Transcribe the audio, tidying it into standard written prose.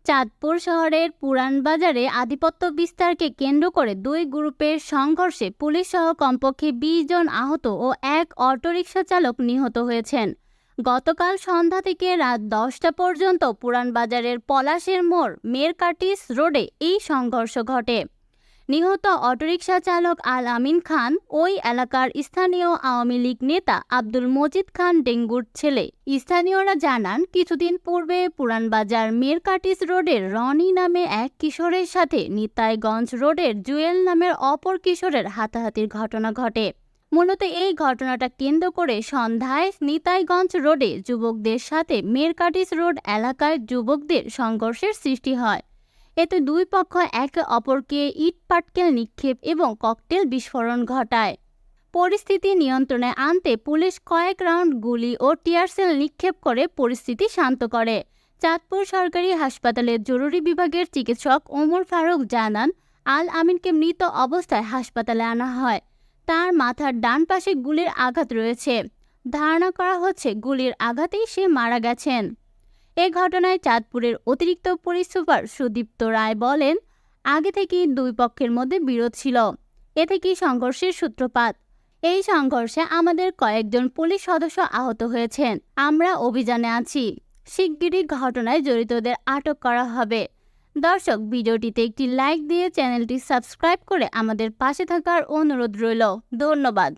চাঁদপুর শহরের পুরান বাজারে আধিপত্য বিস্তারকে কেন্দ্র করে দুই গ্রুপের সংঘর্ষে পুলিশ সহ কমপক্ষে ২০ জন আহত ও এক অটোরিকশা চালক নিহত হয়েছেন। গতকাল সন্ধ্যা থেকে রাত ১০টা পর্যন্ত পুরান বাজারের পলাশের মোড় মেরকাটিস রোডে এই সংঘর্ষ ঘটে। নিহত অটোরিকশা চালক আল আমিন খান ওই এলাকার স্থানীয় আওয়ামী লীগ নেতা আব্দুল মজিদ খান ডেঙ্গুর ছেলে। স্থানীয়রা জানান, কিছুদিন পূর্বে পুরানবাজার মেরকাটিস রোডের রনি নামে এক কিশোরের সাথে নিতাইগঞ্জ রোডের জুয়েল নামের অপর কিশোরের হাতাহাতির ঘটনা ঘটে। মূলত এই ঘটনাটা কেন্দ্র করে সন্ধ্যায় নিতাইগঞ্জ রোডে যুবকদের সাথে মেরকাটিস রোড এলাকায় যুবকদের সংঘর্ষের সৃষ্টি হয়। এতে দুই পক্ষ একে অপরকে ইট পাটকেল নিক্ষেপ এবং ককটেল বিস্ফোরণ ঘটায়। পরিস্থিতি নিয়ন্ত্রণে আনতে পুলিশ কয়েক রাউন্ড গুলি ও টিয়ারশেল নিক্ষেপ করে পরিস্থিতি শান্ত করে। চাঁদপুর সরকারি হাসপাতালের জরুরি বিভাগের চিকিৎসক ওমর ফারুক জানান, আল আমিনকে মৃত অবস্থায় হাসপাতালে আনা হয়। তার মাথার ডান পাশে গুলির আঘাত রয়েছে। ধারণা করা হচ্ছে গুলির আঘাতেই সে মারা গেছেন। এ ঘটনায় চাঁদপুরের অতিরিক্ত পুলিশ সুপার সুদীপ্ত রায় বলেন, আগে থেকেই দুই পক্ষের মধ্যে বিরোধ ছিল। এ থেকেই সংঘর্ষের সূত্রপাত। এই সংঘর্ষে আমাদের কয়েকজন পুলিশ সদস্য আহত হয়েছেন। আমরা অভিযানে আছি। শিগগিরই ঘটনায় জড়িতদের আটক করা হবে। দর্শক, ভিডিওটিতে একটি লাইক দিয়ে চ্যানেলটি সাবস্ক্রাইব করে আমাদের পাশে থাকার অনুরোধ রইল। ধন্যবাদ।